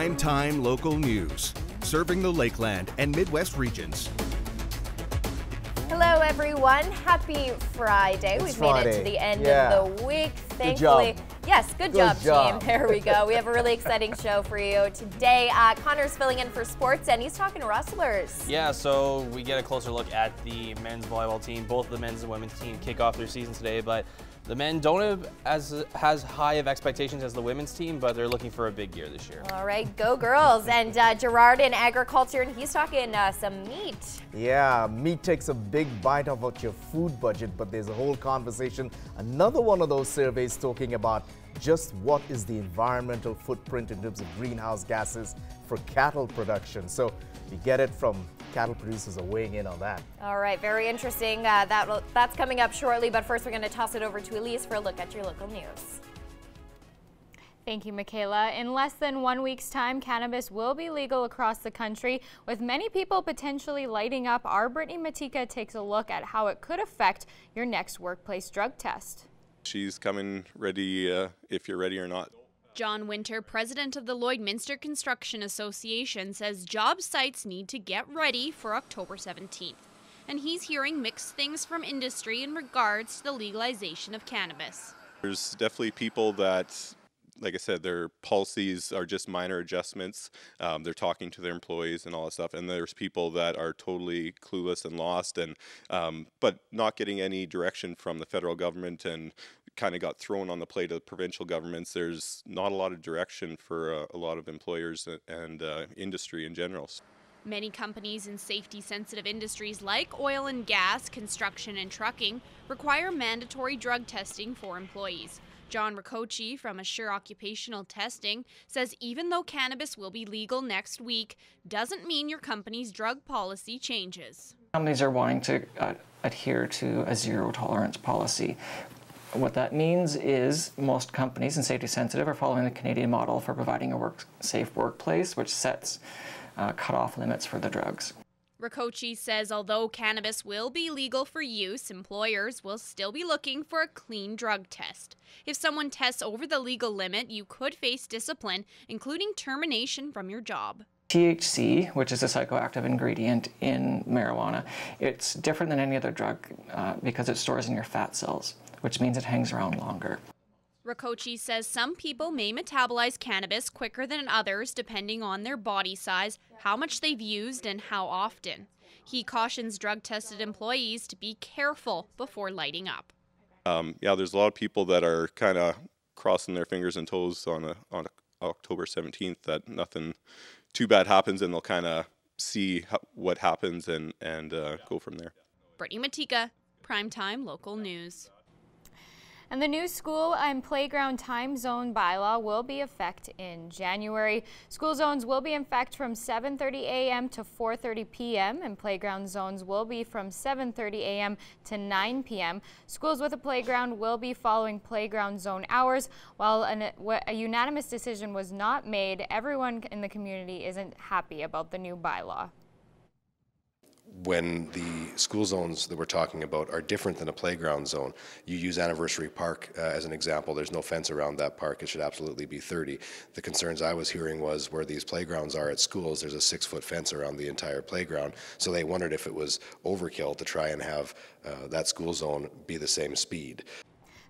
Primetime local news, serving the Lakeland and Midwest regions. Hello, everyone. Happy Friday. We've made it to the end of the week, thankfully. Good job. Yes, good job, team. There we go. We have a really exciting show for you today. Connor's filling in for sports, and he's talking Rustlers. Yeah, so we get a closer look at the men's volleyball team. Both the men's and women's team kick off their season today, but the men don't have as high of expectations as the women's team, but they're looking for a big year this year. All right, go girls. And Gerard in agriculture, and he's talking some meat. Yeah, meat takes a big bite out of your food budget, but there's a whole conversation. Another one of those surveys talking about just what is the environmental footprint in terms of greenhouse gases for cattle production. So you get it from cattle producers are weighing in on that. All right, very interesting. That's coming up shortly, but first we're going to toss it over to Elise for a look at your local news. Thank you, Michaela. In less than 1 week's time, cannabis will be legal across the country, with many people potentially lighting up. Our Brittany Matika takes a look at how it could affect your next workplace drug test. She's coming ready if you're ready or not. John Winter, president of the Lloydminster Construction Association, says job sites need to get ready for October 17th. And he's hearing mixed things from industry in regards to the legalization of cannabis. There's definitely people that, like I said, their policies are just minor adjustments. They're talking to their employees and all that stuff. And there's people that are totally clueless and lost, and but not getting any direction from the federal government, and kind of got thrown on the plate of provincial governments. There's not a lot of direction for a lot of employers and industry in general. Many companies in safety-sensitive industries like oil and gas, construction and trucking require mandatory drug testing for employees. John Ricochi from Assure Occupational Testing says even though cannabis will be legal next week, doesn't mean your company's drug policy changes. Companies are wanting to adhere to a zero-tolerance policy. What that means is most companies in safety sensitive are following the Canadian model for providing a safe workplace, which sets cutoff limits for the drugs. Ricochi says although cannabis will be legal for use, employers will still be looking for a clean drug test. If someone tests over the legal limit, you could face discipline, including termination from your job. THC, which is a psychoactive ingredient in marijuana, it's different than any other drug because it stores in your fat cells, which means it hangs around longer. Ricochi says some people may metabolize cannabis quicker than others depending on their body size, how much they've used, and how often. He cautions drug-tested employees to be careful before lighting up. Yeah, there's a lot of people that are kind of crossing their fingers and toes on October 17th that nothing too bad happens, and they'll kind of see what happens and go from there. Brittany Matika, Primetime Local News. And the new school and playground time zone bylaw will be in effect in January. School zones will be in effect from 7:30 a.m. to 4:30 p.m. and playground zones will be from 7:30 a.m. to 9 p.m. Schools with a playground will be following playground zone hours. While a unanimous decision was not made, everyone in the community isn't happy about the new bylaw. When the school zones that we're talking about are different than a playground zone, you use Anniversary Park as an example. There's no fence around that park. It should absolutely be 30. The concerns I was hearing was where these playgrounds are at schools, there's a 6-foot fence around the entire playground. So they wondered if it was overkill to try and have that school zone be the same speed.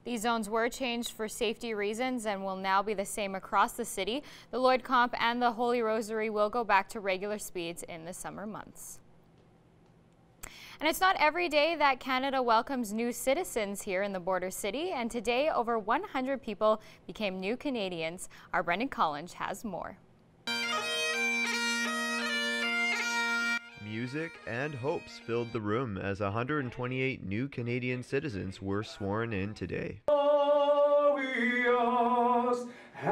These zones were changed for safety reasons and will now be the same across the city. The Lloyd Comp and the Holy Rosary will go back to regular speeds in the summer months. And it's not every day that Canada welcomes new citizens here in the border city, and today over 100 people became new Canadians. Our Brendan Collins has more. Music and hopes filled the room as 128 new Canadian citizens were sworn in today.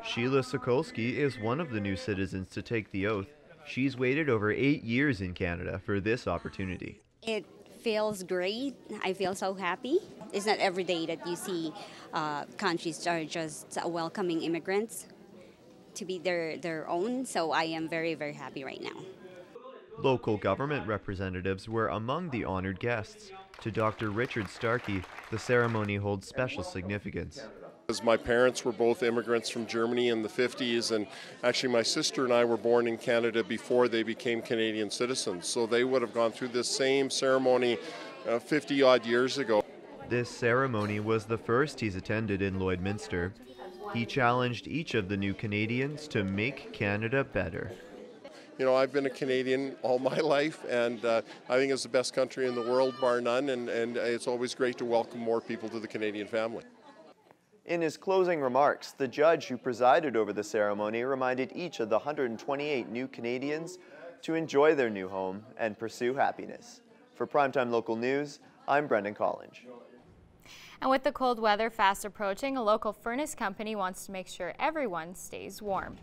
Sheila Sokolsky is one of the new citizens to take the oath. She's waited over 8 years in Canada for this opportunity. It feels great. I feel so happy. It's not every day that you see countries are just welcoming immigrants to be their own, so I am very, very happy right now. Local government representatives were among the honored guests. To Dr. Richard Starkey, the ceremony holds special significance. As my parents were both immigrants from Germany in the 50s, and actually my sister and I were born in Canada before they became Canadian citizens, so they would have gone through this same ceremony 50-odd years ago. This ceremony was the first he's attended in Lloydminster. He challenged each of the new Canadians to make Canada better. You know, I've been a Canadian all my life, and I think it's the best country in the world, bar none, and it's always great to welcome more people to the Canadian family. In his closing remarks, the judge who presided over the ceremony reminded each of the 128 new Canadians to enjoy their new home and pursue happiness. For Primetime Local News, I'm Brendan Collins. And with the cold weather fast approaching, a local furnace company wants to make sure everyone stays warm.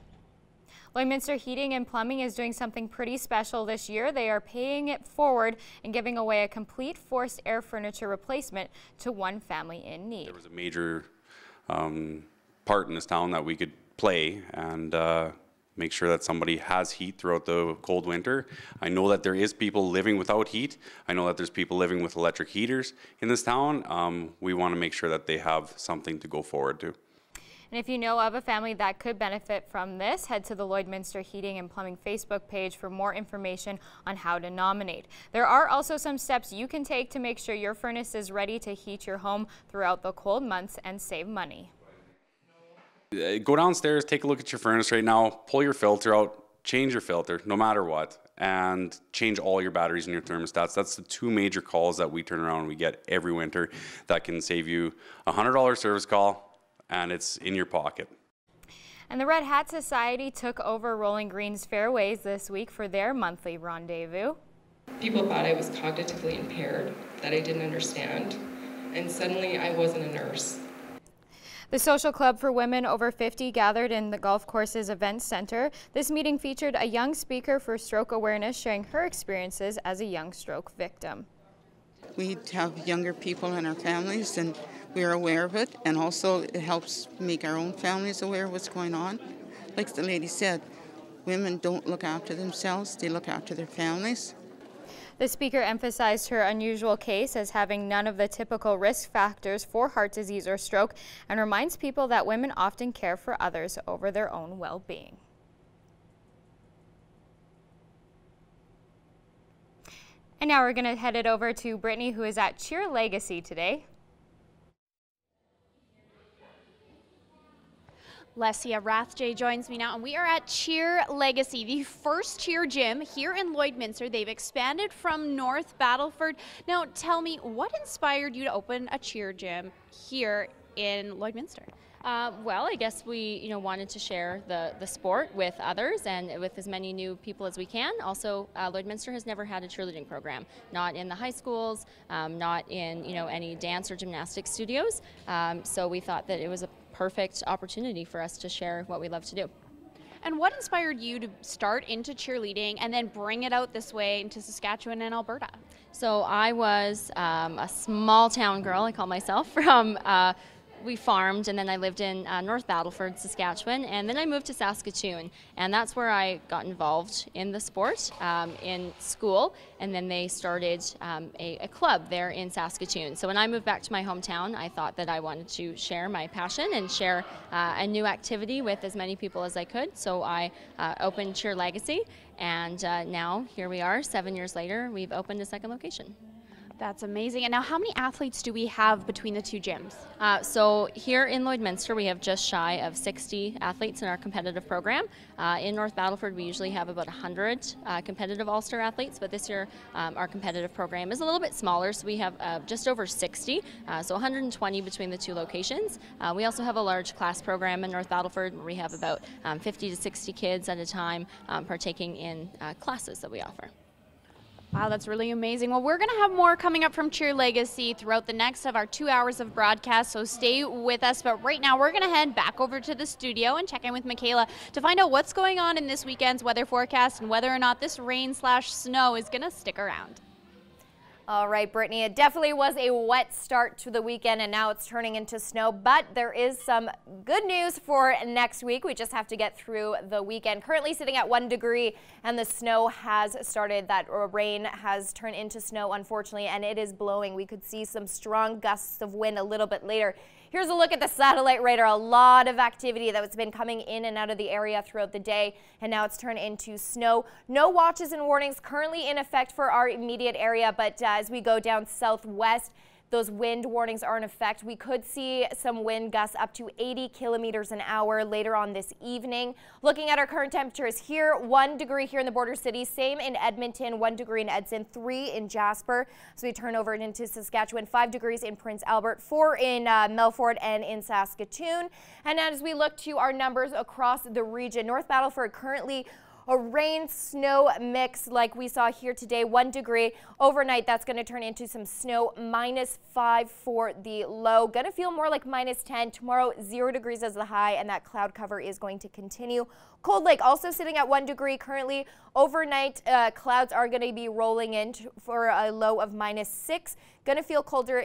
Lloydminster Heating and Plumbing is doing something pretty special this year. They are paying it forward and giving away a complete forced air furniture replacement to one family in need. There was a major part in this town that we could play and make sure that somebody has heat throughout the cold winter. I know that there is people living without heat. I know that there's people living with electric heaters in this town. We want to make sure that they have something to go forward to. And if you know of a family that could benefit from this, head to the Lloydminster Heating and Plumbing Facebook page for more information on how to nominate. There are also some steps you can take to make sure your furnace is ready to heat your home throughout the cold months and save money. Go downstairs, take a look at your furnace right now, pull your filter out, change your filter no matter what, and change all your batteries and your thermostats. That's the two major calls that we turn around and we get every winter that can save you a $100 service call, and it's in your pocket. And the Red Hat Society took over Rolling Green's Fairways this week for their monthly rendezvous. People thought I was cognitively impaired, that I didn't understand, and suddenly I wasn't a nurse. The Social Club for Women Over 50 gathered in the Golf Courses Event Center. This meeting featured a young speaker for stroke awareness sharing her experiences as a young stroke victim. We have younger people in our families and we're aware of it, and also it helps make our own families aware of what's going on. Like the lady said, women don't look after themselves, they look after their families. The speaker emphasized her unusual case as having none of the typical risk factors for heart disease or stroke, and reminds people that women often care for others over their own well-being. And now we're going to head it over to Brittany, who is at Cheer Legacy today. Lesia Rathjay joins me now, and we are at Cheer Legacy, the first cheer gym here in Lloydminster. They've expanded from North Battleford. Now, tell me, what inspired you to open a cheer gym here in Lloydminster? Well, I guess we, wanted to share the sport with others and with as many new people as we can. Also, Lloydminster has never had a cheerleading program, not in the high schools, not in, any dance or gymnastics studios. So we thought that it was a perfect opportunity for us to share what we love to do. And what inspired you to start into cheerleading and then bring it out this way into Saskatchewan and Alberta? So I was a small town girl, I call myself, from we farmed, and then I lived in North Battleford, Saskatchewan, and then I moved to Saskatoon, and that's where I got involved in the sport in school, and then they started a club there in Saskatoon. So when I moved back to my hometown, I thought that I wanted to share my passion and share a new activity with as many people as I could, so I opened Cheer Legacy, and now here we are, 7 years later, we've opened a second location. That's amazing. And now how many athletes do we have between the two gyms? So here in Lloydminster, we have just shy of 60 athletes in our competitive program. In North Battleford, we usually have about 100 competitive All-Star athletes, but this year our competitive program is a little bit smaller, so we have just over 60, so 120 between the two locations. We also have a large class program in North Battleford where we have about 50 to 60 kids at a time partaking in classes that we offer. Wow, that's really amazing. Well, we're going to have more coming up from Cheer Legacy throughout the next of our 2 hours of broadcast, so stay with us. But right now, we're going to head back over to the studio and check in with Michaela to find out what's going on in this weekend's weather forecast and whether or not this rain/snow is going to stick around. All right, Brittany, it definitely was a wet start to the weekend, and now it's turning into snow, but there is some good news for next week. We just have to get through the weekend. Currently sitting at 1 degree, and the snow has started. That rain has turned into snow, unfortunately, and it is blowing. We could see some strong gusts of wind a little bit later Here's a look at the satellite radar. A lot of activity that's been coming in and out of the area throughout the day, and now it's turned into snow. No watches and warnings currently in effect for our immediate area, but as we go down southwest, those wind warnings are in effect. We could see some wind gusts up to 80 kilometers an hour later on this evening. Looking at our current temperatures here, 1 degree here in the border cities, same in Edmonton, 1 degree in Edson, 3 in Jasper. So we turn over into Saskatchewan, 5 degrees in Prince Albert, 4 in Melfort and in Saskatoon. And as we look to our numbers across the region, North Battleford currently a rain-snow mix like we saw here today, 1 degree. Overnight, that's going to turn into some snow, -5 for the low. Going to feel more like -10. Tomorrow, 0 degrees as the high, and that cloud cover is going to continue. Cold Lake also sitting at 1 degree currently. Overnight, clouds are going to be rolling in for a low of -6. Going to feel colder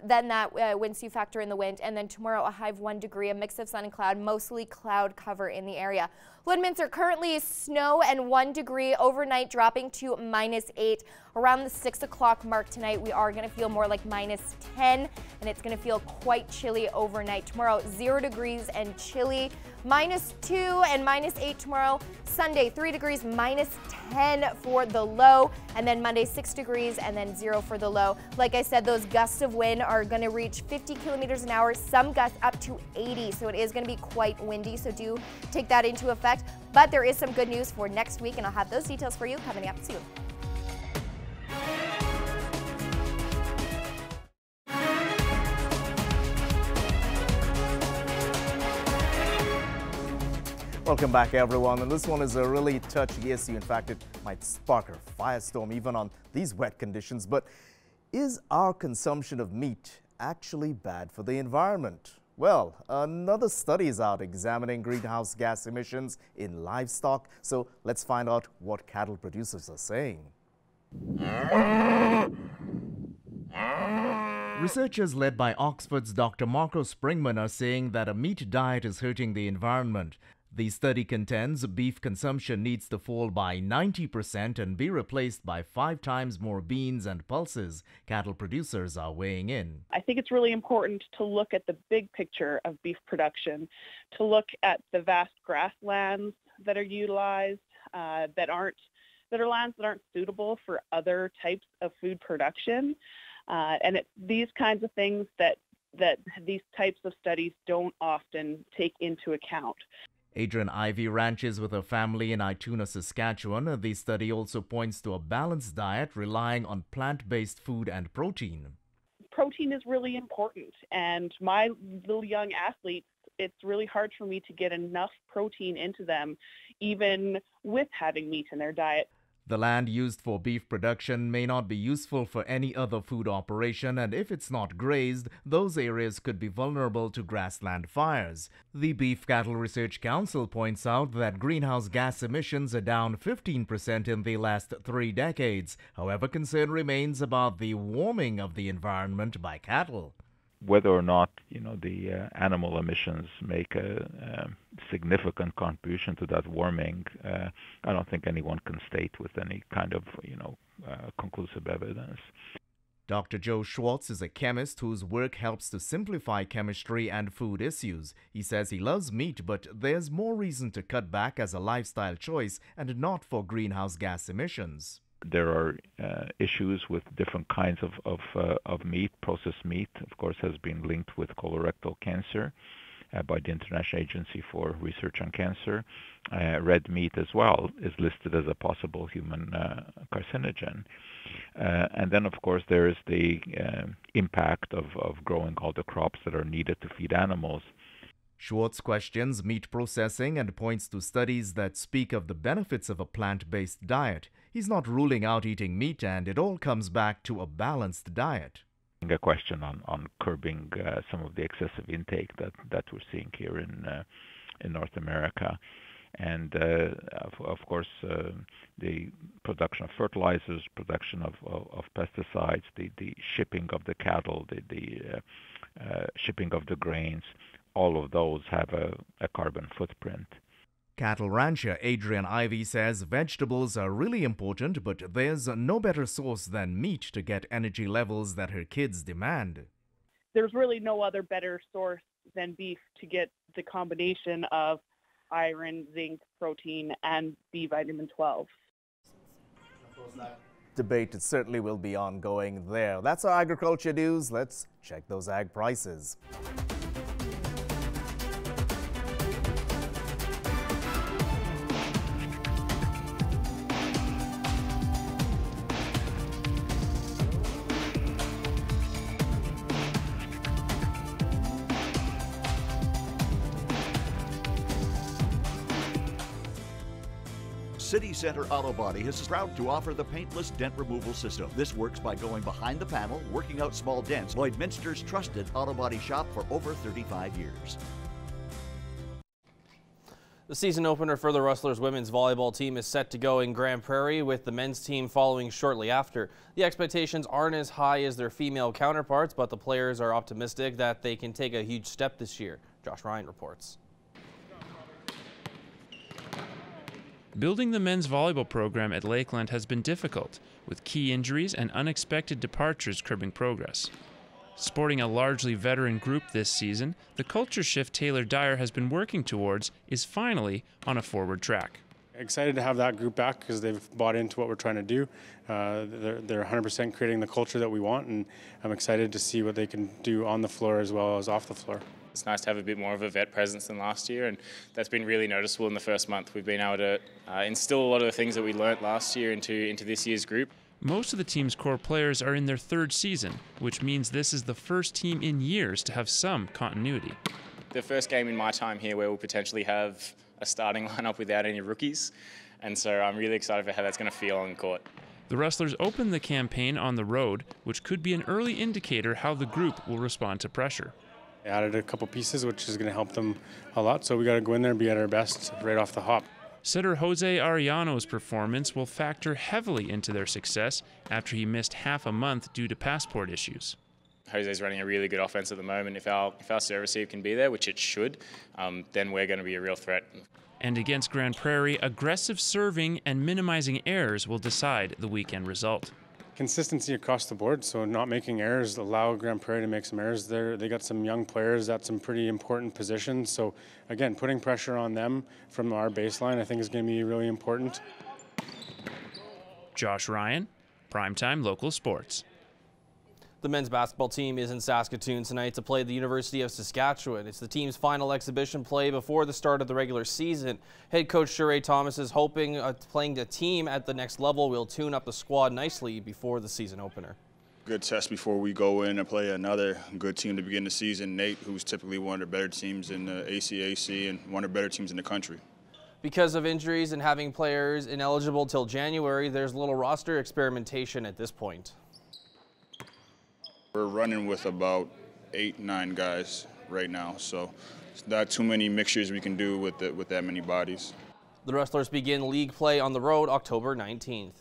than that once you factor in the wind. And then tomorrow, a high of 1 degree, a mix of sun and cloud, mostly cloud cover in the area. Woodminster currently snow and 1 degree, overnight dropping to -8. Around the 6 o'clock mark tonight, we are going to feel more like -10, and it's going to feel quite chilly overnight. Tomorrow, 0 degrees and chilly, -2 and -8 tomorrow. Sunday, 3 degrees, -10 for the low, and then Monday, 6 degrees and then 0 for the low. Like I said, those gusts of wind are going to reach 50 kilometers an hour, some gusts up to 80, so it is going to be quite windy, so do take that into effect. But there is some good news for next week, and I'll have those details for you coming up soon. Welcome back, everyone. And this one is a really touchy issue. In fact, it might spark a firestorm even on these wet conditions. But is our consumption of meat actually bad for the environment? Well, another study is out examining greenhouse gas emissions in livestock. So let's find out what cattle producers are saying. Researchers led by Oxford's Dr. Marco Springman are saying that a meat diet is hurting the environment. The study contends beef consumption needs to fall by 90% and be replaced by 5 times more beans and pulses. Cattle producers are weighing in. I think it's really important to look at the big picture of beef production, to look at the vast grasslands that are utilized, that are lands that aren't suitable for other types of food production. And it's these kinds of things that these types of studies don't often take into account. Adrian Ivy ranches with her family in Ituna, Saskatchewan. The study also points to a balanced diet relying on plant-based food and protein. Protein is really important, and my little young athletes, it's really hard for me to get enough protein into them, even with having meat in their diet. The land used for beef production may not be useful for any other food operation, and if it's not grazed, those areas could be vulnerable to grassland fires. The Beef Cattle Research Council points out that greenhouse gas emissions are down 15% in the last 3 decades. However, concern remains about the warming of the environment by cattle. Whether or not, the animal emissions make a significant contribution to that warming, I don't think anyone can state with any kind of, conclusive evidence. Dr. Joe Schwartz is a chemist whose work helps to simplify chemistry and food issues. He says he loves meat, but there's more reason to cut back as a lifestyle choice and not for greenhouse gas emissions. There are issues with different kinds of meat. Processed meat, of course, has been linked with colorectal cancer by the International Agency for Research on Cancer. Red meat as well is listed as a possible human carcinogen. And then, of course, there is the impact of growing all the crops that are needed to feed animals. Schwartz questions meat processing and points to studies that speak of the benefits of a plant-based diet. He's not ruling out eating meat, and it all comes back to a balanced diet. A question on curbing some of the excessive intake that we're seeing here in North America. And of course, the production of fertilizers, production of pesticides, the shipping of the cattle, the shipping of the grains, all of those have a carbon footprint. Cattle rancher Adrian Ivy says vegetables are really important, but there's no better source than meat to get energy levels that her kids demand. there's really no other better source than beef to get the combination of iron, zinc, protein, and B vitamin 12. Debate, it certainly will be ongoing there. That's our agriculture news. Let's check those ag prices. City Center Auto Body is proud to offer the paintless dent removal system. This works by going behind the panel, working out small dents. Lloydminster's trusted auto body shop for over 35 years. The season opener for the Rustlers women's volleyball team is set to go in Grand Prairie, with the men's team following shortly after. The expectations aren't as high as their female counterparts, but the players are optimistic that they can take a huge step this year. Josh Ryan reports. Building the men's volleyball program at Lakeland has been difficult, with key injuries and unexpected departures curbing progress. Sporting a largely veteran group this season, the culture shift Taylor Dyer has been working towards is finally on a forward track. Excited to have that group back because they've bought into what we're trying to do. They're 100% creating the culture that we want, and I'm excited to see what they can do on the floor as well as off the floor. It's nice to have a bit more of a vet presence than last year, and that's been really noticeable in the first month. We've been able to instill a lot of the things that we learnt last year into this year's group. Most of the team's core players are in their third season, which means this is the first team in years to have some continuity. The first game in my time here where we'll potentially have a starting lineup without any rookies, and so I'm really excited for how that's going to feel on court. The Rustlers opened the campaign on the road, which could be an early indicator how the group will respond to pressure. They added a couple pieces, which is going to help them a lot, so we got to go in there and be at our best right off the hop. Setter Jose Arellano's performance will factor heavily into their success after he missed half a month due to passport issues. Jose's running a really good offense at the moment. If our service receive can be there, which it should, then we're going to be a real threat. And against Grand Prairie, aggressive serving and minimizing errors will decide the weekend result. Consistency across the board, so not making errors, allow Grand Prairie to make some errors there. They got some young players at some pretty important positions, so again, putting pressure on them from our baseline I think is going to be really important. Josh Ryan, Primetime Local Sports. The men's basketball team is in Saskatoon tonight to play the University of Saskatchewan. It's the team's final exhibition play before the start of the regular season. Head coach Sheree Thomas is hoping playing the team at the next level will tune up the squad nicely before the season opener. Good test before we go in and play another good team to begin the season. Nate, who's typically one of the better teams in the ACAC and one of the better teams in the country. Because of injuries and having players ineligible till January, there's little roster experimentation at this point. We're running with about 8-9 guys right now, so it's not too many mixtures we can do with that many bodies. The Rustlers begin league play on the road October 19th.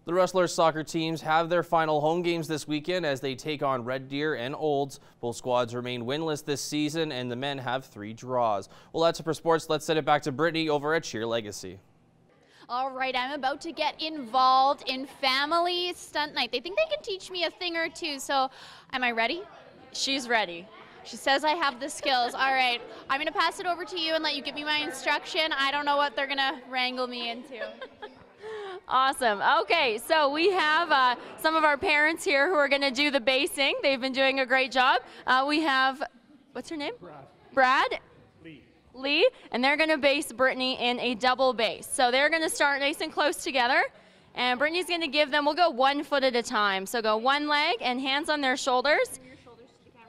The Rustlers soccer teams have their final home games this weekend as they take on Red Deer and Olds. Both squads remain winless this season, and the men have 3 draws. Well, that's it for sports. Let's send it back to Brittany over at Cheer Legacy. All right, I'm about to get involved in family stunt night. They think they can teach me a thing or two, so am I ready? She's ready. She says I have the skills. All right, I'm going to pass it over to you and let you give me my instruction. I don't know what they're going to wrangle me into. Awesome. Okay, so we have some of our parents here who are going to do the basing. They've been doing a great job. We have, what's her name? Brad? Lee, and they're going to base Brittany in a double base. So they're going to start nice and close together, and Brittany's going to give them, we'll go 1 foot at a time. So go one leg and hands on their shoulders,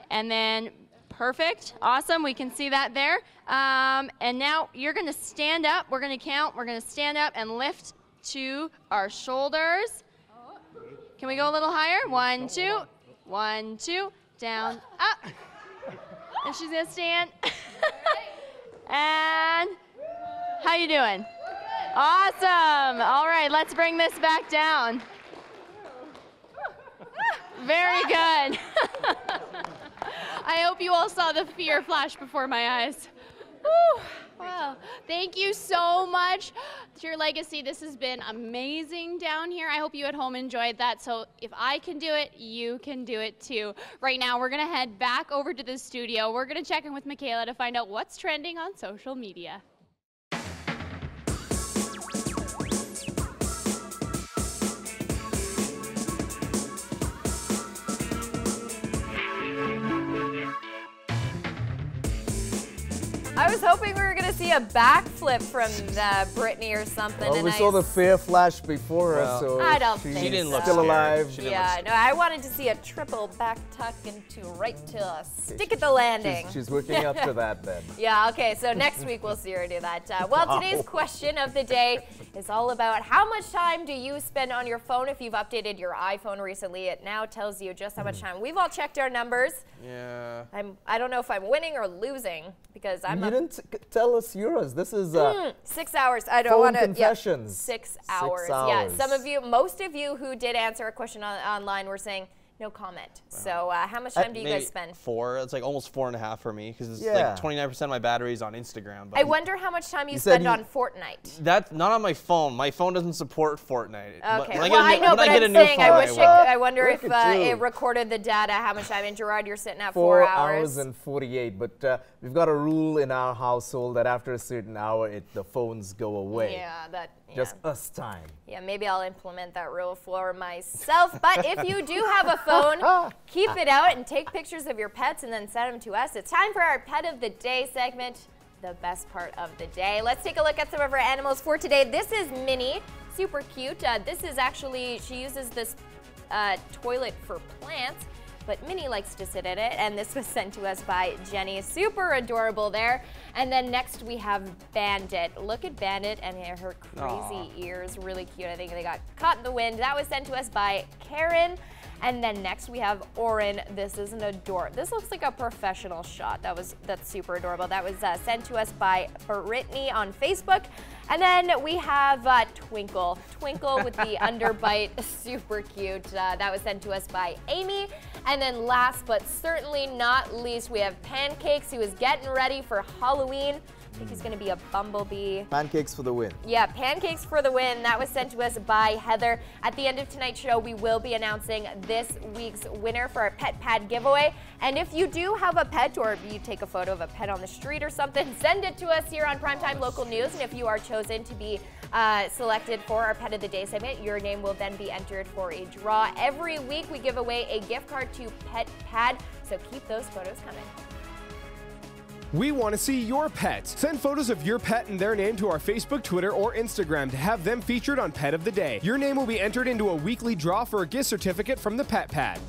and then perfect, awesome, we can see that there. And now you're going to stand up, we're going to count, we're going to stand up and lift to our shoulders. Can we go a little higher? 1, 2, 1, 2, down, up, and she's going to stand. And how you doing? Awesome. All right, let's bring this back down. Very good. I hope you all saw the fear flash before my eyes. Woo. Wow. Thank you so much. It's your legacy. This has been amazing down here. I hope you at home enjoyed that. So if I can do it, you can do it too. Right now, we're going to head back over to the studio. We're going to check in with Michaela to find out what's trending on social media. I was hoping we were going to see a backflip from Brittany or something. Well, we saw the fair flash before her, so I don't think she didn't look still alive. Yeah, no, I wanted to see a triple back tuck into right to a stick at the landing. She's working up to that then. Yeah, okay, so next week we'll see her do that. Well, today's question of the day is all about how much time do you spend on your phone. If you've updated your iPhone recently, it now tells you just how much time. We've all checked our numbers. Yeah. I don't know if I'm winning or losing because I'm You didn't tell us yours. This is 6 hours. I don't want to. confessions. 6 hours. Yeah, some of you, most of you who did answer a question online were saying no comment. So how much time do you guys spend? 4. It's like almost 4.5 for me because it's Yeah. like 29% of my battery is on Instagram. But I wonder how much time you spend on Fortnite. That's not on my phone. My phone doesn't support Fortnite. Okay. Well, I know, but I'm saying I wonder if it recorded the data, how much time. And Gerard, you're sitting at 4 hours. 4 hours and 48. But we've got a rule in our household that after a certain hour, the phones go away. Yeah, Just us time. Yeah, maybe I'll implement that rule for myself. But if you do have a phone, keep it out and take pictures of your pets and then send them to us. It's time for our Pet of the Day segment, the best part of the day. Let's take a look at some of our animals for today. This is Minnie, super cute. This is actually, she uses this toilet for plants. But Minnie likes to sit in it, and this was sent to us by Jenny. Super adorable there. And then next we have Bandit. Look at Bandit and her crazy ears, really cute. I think they got caught in the wind. That was sent to us by Karen. And then next we have Oren. This is an adorable. This looks like a professional shot. That's super adorable. That was sent to us by Brittany on Facebook. And then we have Twinkle. Twinkle with the underbite, super cute. That was sent to us by Amy. And then last but certainly not least, we have Pancakes, who is getting ready for Halloween. I think he's going to be a bumblebee. Pancakes for the win. Yeah, Pancakes for the win. That was sent to us by Heather. At the end of tonight's show, we will be announcing this week's winner for our Pet Pad giveaway. And if you do have a pet, or if you take a photo of a pet on the street or something, send it to us here on Primetime Local News. And if you are chosen to be selected for our Pet of the Day segment, your name will then be entered for a draw. Every week, we give away a gift card to Pet Pad, so keep those photos coming. We want to see your pet. Send photos of your pet and their name to our Facebook, Twitter, or Instagram to have them featured on Pet of the Day. Your name will be entered into a weekly draw for a gift certificate from the Pet Pad.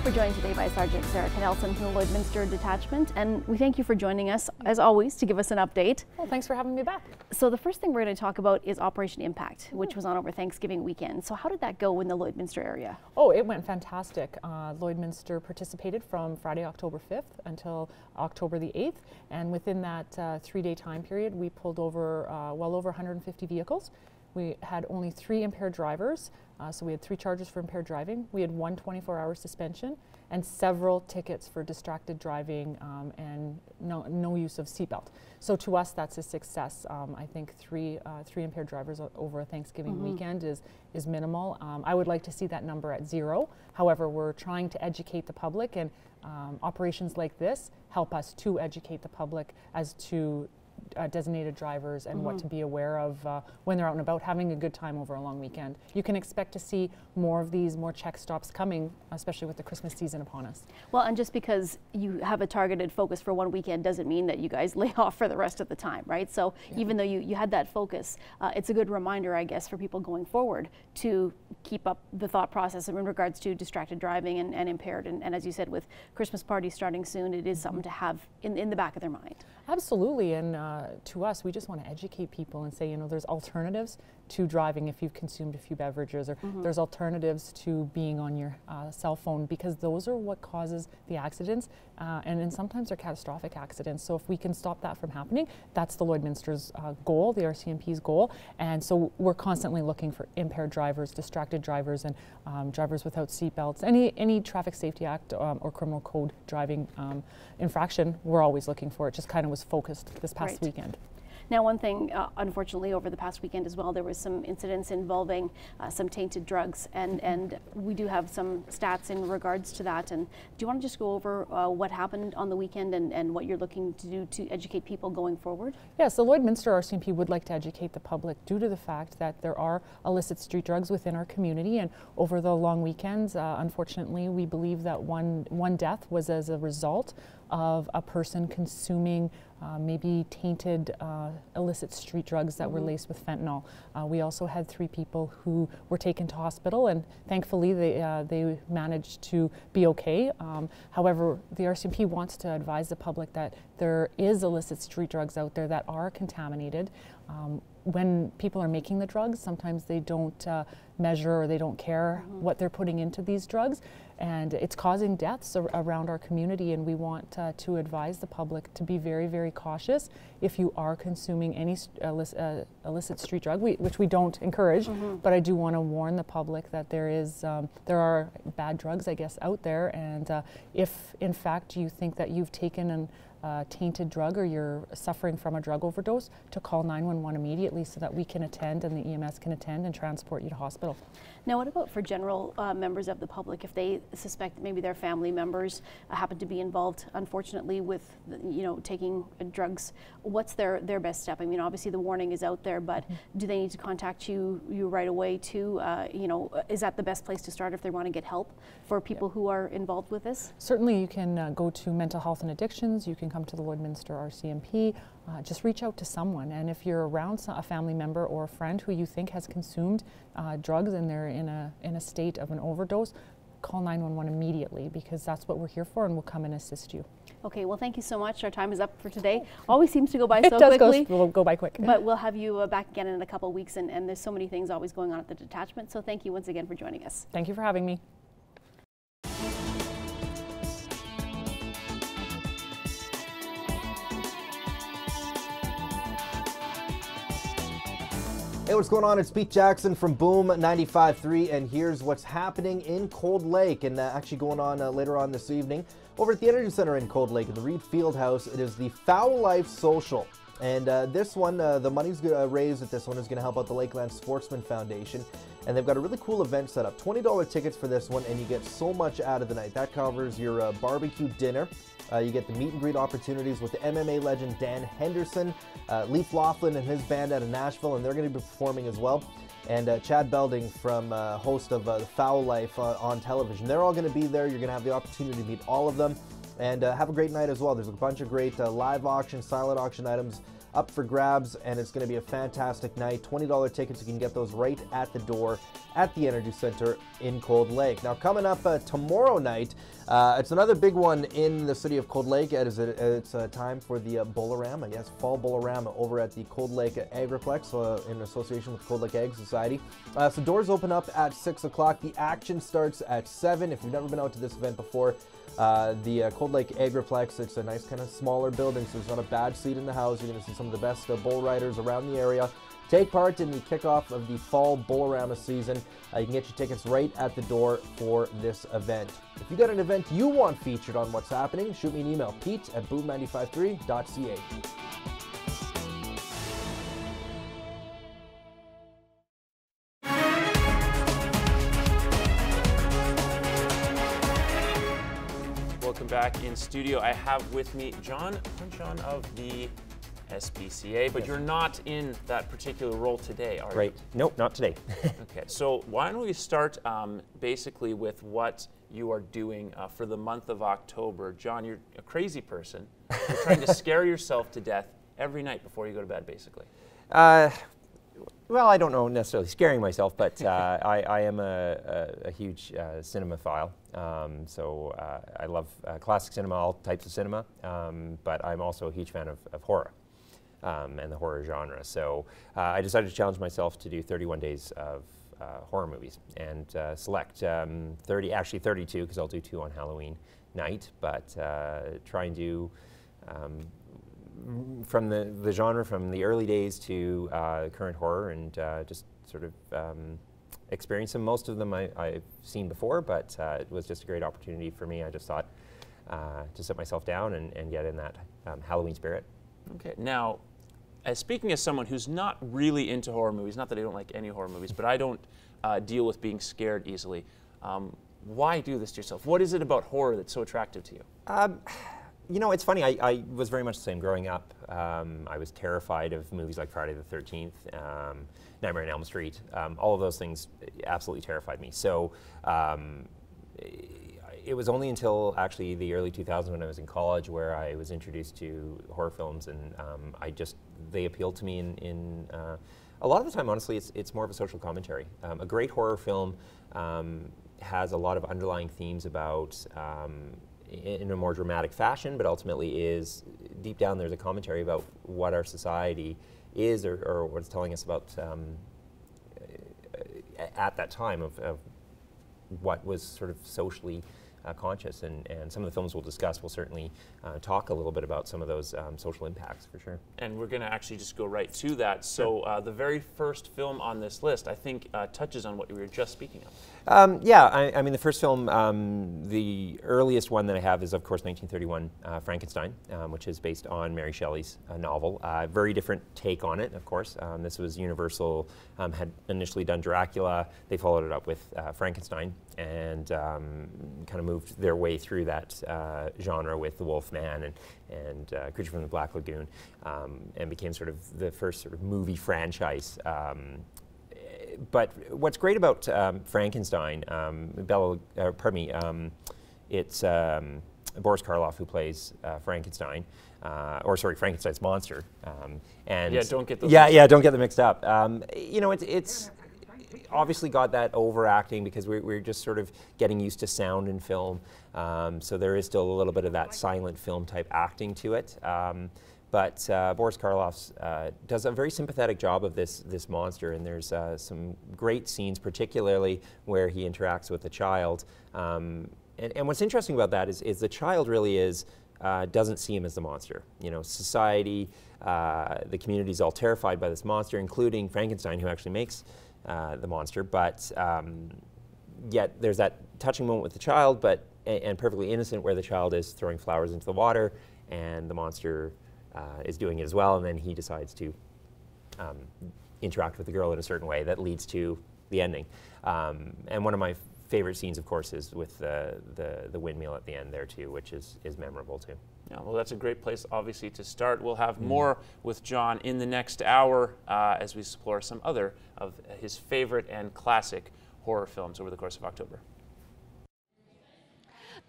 We're joined today by Sergeant Sarah Knelson from the Lloydminster Detachment, and we thank you for joining us, as always, to give us an update. Well, thanks for having me back. So the first thing we're going to talk about is Operation Impact, which was on over Thanksgiving weekend. So how did that go in the Lloydminster area? Oh, it went fantastic. Lloydminster participated from Friday, October 5th until October the 8th, and within that 3-day time period, we pulled over well over 150 vehicles. We had only 3 impaired drivers, so we had 3 charges for impaired driving. We had 1 24-hour suspension and several tickets for distracted driving and no use of seatbelt. So to us, that's a success. I think three impaired drivers over a Thanksgiving weekend is minimal. I would like to see that number at 0. However, we're trying to educate the public, and operations like this help us to educate the public as to designated drivers and what to be aware of when they're out and about having a good time over a long weekend. You can expect to see more of these, more check stops coming, especially with the Christmas season upon us. Well, and just because you have a targeted focus for one weekend doesn't mean that you guys lay off for the rest of the time, right? So even though you had that focus, it's a good reminder, I guess, for people going forward to keep up the thought process in regards to distracted driving and impaired. And as you said, with Christmas parties starting soon, it is something to have in the back of their mind. Absolutely, and to us, we just want to educate people and say, you know, there's alternatives to driving if you've consumed a few beverages, or there's alternatives to being on your cell phone, because those are what causes the accidents, and then sometimes they're catastrophic accidents. So if we can stop that from happening, that's the Lloydminster's goal, the RCMP's goal. And so we're constantly looking for impaired drivers, distracted drivers, and drivers without seatbelts. Any Traffic Safety Act or criminal code driving infraction, we're always looking for. It just kind of was focused this past weekend. Now, one thing, unfortunately, over the past weekend as well, there was some incidents involving some tainted drugs, and we do have some stats in regards to that. And do you want to just go over what happened on the weekend and what you're looking to do to educate people going forward? Yes, the Lloydminster RCMP would like to educate the public due to the fact that there are illicit street drugs within our community, and over the long weekends, unfortunately, we believe that one death was as a result of a person consuming maybe tainted illicit street drugs that were laced with fentanyl. We also had 3 people who were taken to hospital, and thankfully they managed to be okay. However, the RCMP wants to advise the public that there is illicit street drugs out there that are contaminated. When people are making the drugs, sometimes they don't measure or they don't care what they're putting into these drugs, and it's causing deaths around our community, and we want to advise the public to be very, very cautious if you are consuming any illicit street drug, which we don't encourage, but I do want to warn the public that there are bad drugs, I guess, out there, and if in fact you think that you've taken an tainted drug or you're suffering from a drug overdose, to call 911 immediately so that we can attend and the EMS can attend and transport you to hospital. Now, what about for general members of the public, if they suspect maybe their family members happen to be involved, unfortunately, with taking drugs? What's their best step? I mean, obviously the warning is out there, but do they need to contact you right away too? Is that the best place to start if they want to get help for people who are involved with this? Certainly, you can go to Mental Health and Addictions. You can come to the Lloydminster RCMP. Just reach out to someone, and if you're around a family member or a friend who you think has consumed drugs and they're in a state of an overdose, call 911 immediately, because that's what we're here for, and we'll come and assist you. Okay, well, thank you so much. Our time is up for today. Always seems to go by so quickly. It does go by quick. But we'll have you back again in a couple of weeks, and there's so many things always going on at the detachment. So thank you once again for joining us. Thank you for having me. Hey, what's going on? It's Pete Jackson from Boom 95.3, and here's what's happening in Cold Lake, and actually going on later on this evening over at the Energy Center in Cold Lake in the Reed Fieldhouse. It is the Foul Life Social, and this one, the money's raised at this one is going to help out the Lakeland Sportsman Foundation, and they've got a really cool event set up. $20 tickets for this one, and you get so much out of the night. That covers your barbecue dinner. You get the meet and greet opportunities with the MMA legend Dan Henderson, Leif Laughlin and his band out of Nashville, and they're going to be performing as well. And Chad Belding, from host of The Foul Life on television. They're all going to be there. You're going to have the opportunity to meet all of them and have a great night as well. There's a bunch of great live auction, silent auction items up for grabs, and it's going to be a fantastic night. $20 tickets, you can get those right at the door at the Energy Center in Cold Lake. Now, coming up tomorrow night, it's another big one in the city of Cold Lake. It's time for the Bolorama, yes, Fall Bolorama over at the Cold Lake Agriplex in association with Cold Lake Ag Society. So doors open up at 6 o'clock. The action starts at 7. If you've never been out to this event before, the Cold Lake Agriplex, it's a nice kind of smaller building, so there's not a bad seat in the house. You're going to see some of the best bull riders around the area take part in the kickoff of the Fall Bolorama season. You can get your tickets right at the door for this event. If you got an event you want featured on What's Happening, shoot me an email, pete@boom953.ca. Welcome back in studio. I have with me John of the SPCA, but you're not in that particular role today, are you? Right. Nope, not today. Okay, so why don't we start basically with what you are doing for the month of October. John, you're a crazy person. You're trying to scare yourself to death every night before you go to bed, basically. Well, I don't know necessarily scaring myself, but I am a huge cinemaphile. So I love classic cinema, all types of cinema, but I'm also a huge fan of horror. and the horror genre. So I decided to challenge myself to do 31 days of horror movies and select 32, because I'll do 2 on Halloween night, but try and do from the genre from the early days to current horror, and just sort of experience them. Most of them I've seen before, but it was just a great opportunity for me. I just thought to sit myself down and get in that Halloween spirit. Okay, now, speaking as someone who's not really into horror movies, not that I don't like any horror movies, but I don't deal with being scared easily. Why do this to yourself? What is it about horror that's so attractive to you? You know, it's funny, I was very much the same growing up. I was terrified of movies like Friday the 13th, Nightmare on Elm Street. All of those things absolutely terrified me. So it was only until actually the early 2000s when I was in college where I was introduced to horror films, and they appealed to me in a lot of the time, honestly, it's more of a social commentary. A great horror film has a lot of underlying themes about in a more dramatic fashion, but ultimately is, deep down there's a commentary about what our society is, or what it's telling us about at that time of what was sort of socially conscious, and some of the films we'll discuss will certainly talk a little bit about some of those social impacts, for sure. And we're going to actually just go right to that. So the very first film on this list, I think, touches on what we were just speaking of. Yeah, I mean, the first film, the earliest one that I have is, of course, 1931, Frankenstein, which is based on Mary Shelley's novel. Very different take on it, of course. This was Universal, had initially done Dracula. They followed it up with Frankenstein, and kind of moved their way through that genre with The Wolfman and Creature from the Black Lagoon, and became sort of the first sort of movie franchise. But what's great about Frankenstein, it's Boris Karloff who plays Frankenstein, Frankenstein's monster. And yeah, don't get those. Yeah, don't get them mixed up. You know, it's obviously got that overacting because we're just sort of getting used to sound in film. So there is still a little bit of that silent film type acting to it. But Boris Karloff does a very sympathetic job of this monster, and there's some great scenes, particularly where he interacts with the child. And what's interesting about that is the child really doesn't see him as the monster. You know, society, the community's all terrified by this monster, including Frankenstein, who actually makes the monster. But yet there's that touching moment with the child, and perfectly innocent, where the child is throwing flowers into the water, and the monster is doing it as well, and then he decides to interact with the girl in a certain way that leads to the ending. And one of my favorite scenes, of course, is with the windmill at the end there too, which is memorable too. Yeah, well, that's a great place, obviously, to start. We'll have more with John in the next hour as we explore some other of his favorite and classic horror films over the course of October.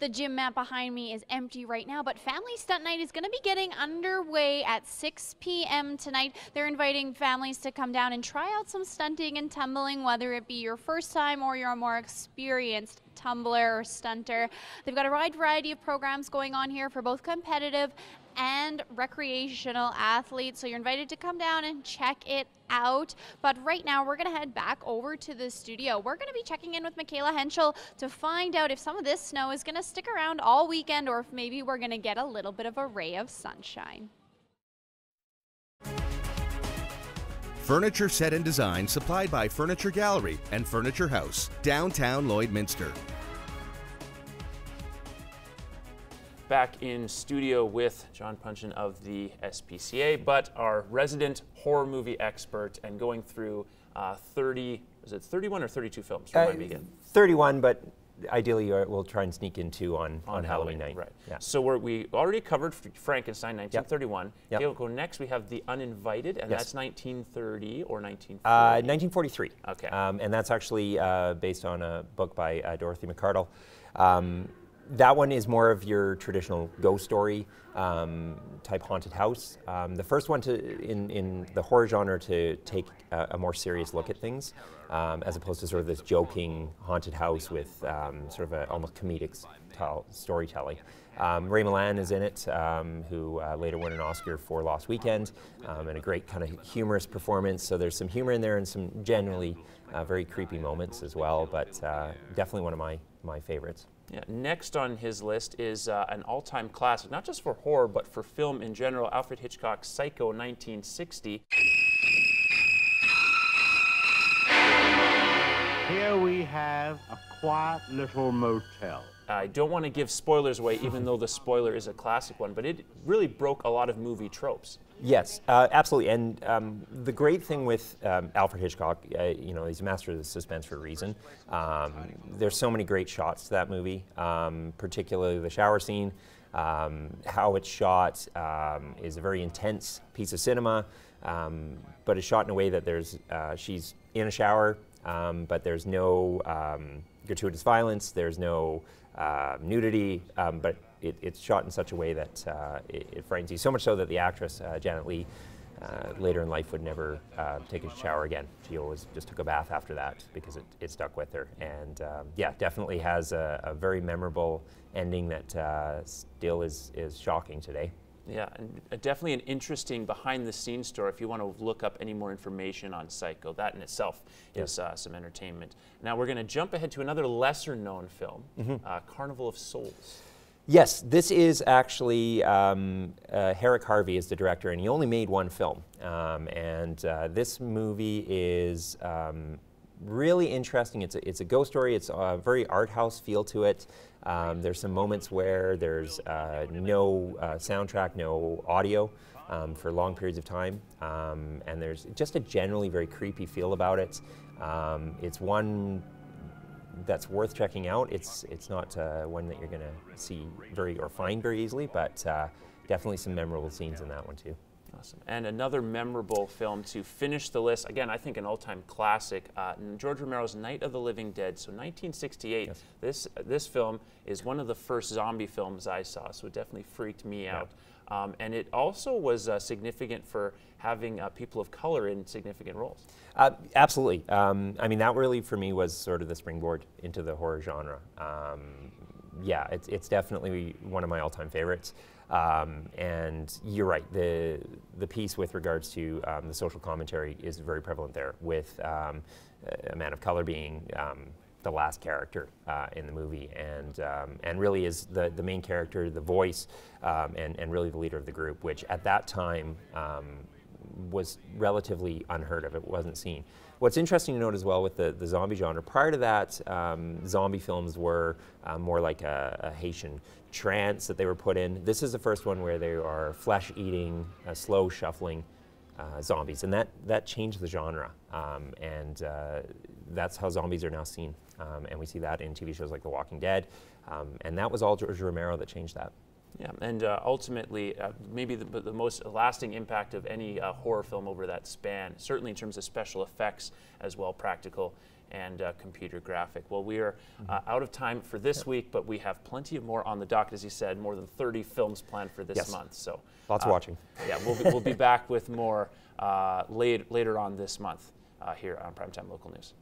The gym mat behind me is empty right now, but Family Stunt Night is going to be getting underway at 6 p.m. tonight. They're inviting families to come down and try out some stunting and tumbling, whether it be your first time or you're a more experienced tumbler or stunter. They've got a wide variety of programs going on here for both competitive and recreational athletes, so you're invited to come down and check it out. But right now we're going to head back over to the studio. We're going to be checking in with Michaela Henschel to find out if some of this snow is going to stick around all weekend, or if maybe we're going to get a little bit of a ray of sunshine. Furniture set and design supplied by Furniture Gallery and Furniture House, downtown Lloydminster. Back in studio with John Punchin of the SPCA, but our resident horror movie expert, and going through 31 or 32 films? Remind me again. 31, but ideally we'll try and sneak in 2 on Halloween night. Right. Yeah. So we already covered Frankenstein, 1931. Yep. We'll go next. We have The Uninvited, and that's 1930 or 1940? 1943. Okay. And that's actually based on a book by Dorothy McCardle. That one is more of your traditional ghost story type haunted house. The first one in the horror genre to take a more serious look at things, as opposed to sort of this joking haunted house with sort of a almost comedic style storytelling. Ray Milland is in it, who later won an Oscar for Lost Weekend, and a great kind of humorous performance. So there's some humor in there and some generally very creepy moments as well, but definitely one of my favorites. Yeah, next on his list is an all-time classic, not just for horror, but for film in general, Alfred Hitchcock's Psycho 1960. Here we have a quiet little motel. I don't want to give spoilers away, even though the spoiler is a classic one, but it really broke a lot of movie tropes. Yes, absolutely. And the great thing with Alfred Hitchcock, you know, he's a master of the suspense for a reason. There's so many great shots to that movie, particularly the shower scene. How it's shot is a very intense piece of cinema, but it's shot in a way that there's she's in a shower, but there's no gratuitous violence, there's no nudity, but it's shot in such a way that it frightens you. So much so that the actress, Janet Leigh, later in life would never take a shower again. She always just took a bath after that because it stuck with her. And yeah, definitely has a very memorable ending that still is shocking today. Yeah, and definitely an interesting behind-the-scenes story if you want to look up any more information on Psycho. That in itself is some entertainment. Now we're going to jump ahead to another lesser-known film, Carnival of Souls. Yes, this is actually Herrick Harvey is the director, and he only made one film. This movie is really interesting. It's a ghost story. It's a very art house feel to it. There's some moments where there's no soundtrack, no audio for long periods of time, and there's just a generally very creepy feel about it. It's one that's worth checking out. It's not one that you're going to see or find very easily, but definitely some memorable scenes in that one too. Awesome. And another memorable film to finish the list, again, I think an all-time classic, George Romero's Night of the Living Dead. So 1968, yes. This film is one of the first zombie films I saw, so it definitely freaked me out. And it also was significant for having people of color in significant roles. Absolutely. I mean, that really for me was sort of the springboard into the horror genre. Yeah, it's definitely one of my all-time favorites. And you're right, the piece with regards to the social commentary is very prevalent there, with a man of color being the last character in the movie, and really is the main character, the voice, and really the leader of the group, which at that time was relatively unheard of. It wasn't seen. What's interesting to note as well with the zombie genre, prior to that, zombie films were more like a Haitian trance that they were put in. This is the first one where they are flesh-eating, slow shuffling zombies, and that changed the genre, and that's how zombies are now seen. And we see that in TV shows like The Walking Dead, and that was all George Romero that changed that. Yeah, and ultimately, maybe the most lasting impact of any horror film over that span, certainly in terms of special effects as well, practical and computer graphic. Well, we are out of time for this week, but we have plenty of more on the docket, as you said, more than 30 films planned for this month. So lots of watching. Yeah, we'll be back with more later on this month here on Primetime Local News.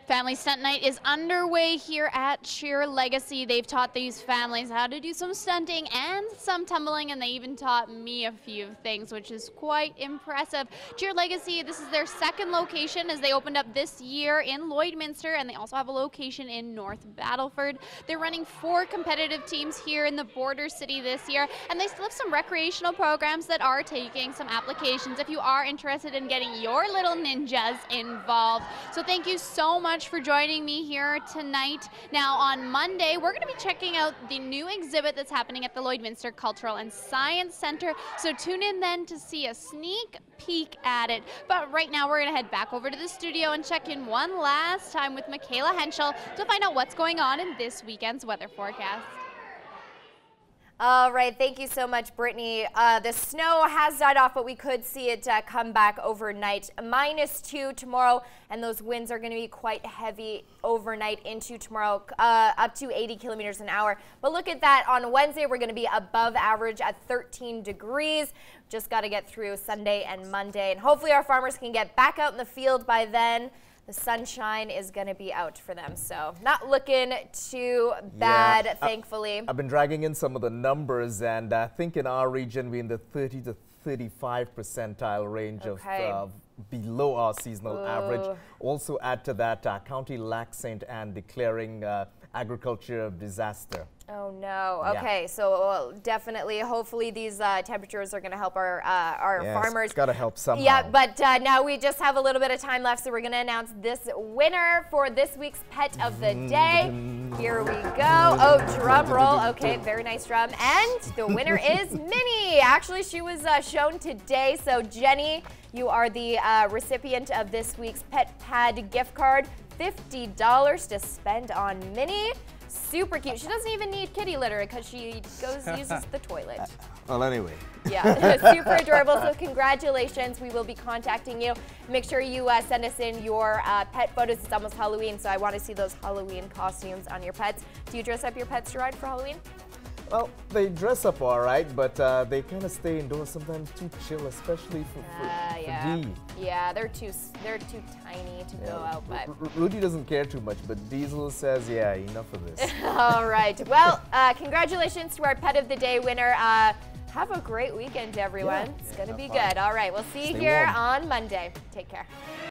Family Stunt Night is underway here at Cheer Legacy. They've taught these families how to do some stunting and some tumbling, and they even taught me a few things, which is quite impressive. Cheer Legacy, this is their second location, as they opened up this year in Lloydminster, and they also have a location in North Battleford. They're running 4 competitive teams here in the border city this year, and they still have some recreational programs that are taking some applications if you are interested in getting your little ninjas involved. So thank you so much for joining me here tonight. Now on Monday, we're going to be checking out the new exhibit that's happening at the Lloydminster Cultural and Science Center. So tune in then to see a sneak peek at it. But right now we're going to head back over to the studio and check in one last time with Michaela Henschel to find out what's going on in this weekend's weather forecast. All right, thank you so much, Brittany. The snow has died off, but we could see it come back overnight. -2 tomorrow, and those winds are going to be quite heavy overnight into tomorrow, up to 80 kilometers an hour. But look at that, on Wednesday, we're going to be above average at 13 degrees. Just got to get through Sunday and Monday, and hopefully our farmers can get back out in the field by then. The sunshine is going to be out for them, so not looking too bad, thankfully. I've been dragging in some of the numbers, and I think in our region we're in the 30 to 35 percentile range of below our seasonal average. Also add to that County Lac St. Anne declaring agriculture disaster. Oh no. Okay, so definitely, hopefully these temperatures are going to help our farmers. It's got to help somehow. Yeah, but now we just have a little bit of time left, so we're going to announce this winner for this week's Pet of the Day. Here we go. Oh, drum roll. Okay, very nice drum. And the winner is Minnie. Actually, she was shown today. So Jenny, you are the recipient of this week's Pet Pad gift card. $50 to spend on Minnie. Super cute. She doesn't even need kitty litter because she uses the toilet. Well, anyway. Yeah, super adorable. So congratulations. We will be contacting you. Make sure you send us in your pet photos. It's almost Halloween, so I want to see those Halloween costumes on your pets. Do you dress up your pets, Gerard, for Halloween? Well, they dress up all right, but they kind of stay indoors, sometimes too chill, especially for Dee. Yeah, they're too tiny to go out. But Rudy doesn't care too much, but Diesel says, yeah, enough of this. All right. Well, congratulations to our Pet of the Day winner. Have a great weekend, everyone. It's going to be good. All right. We'll see you here on Monday. Take care.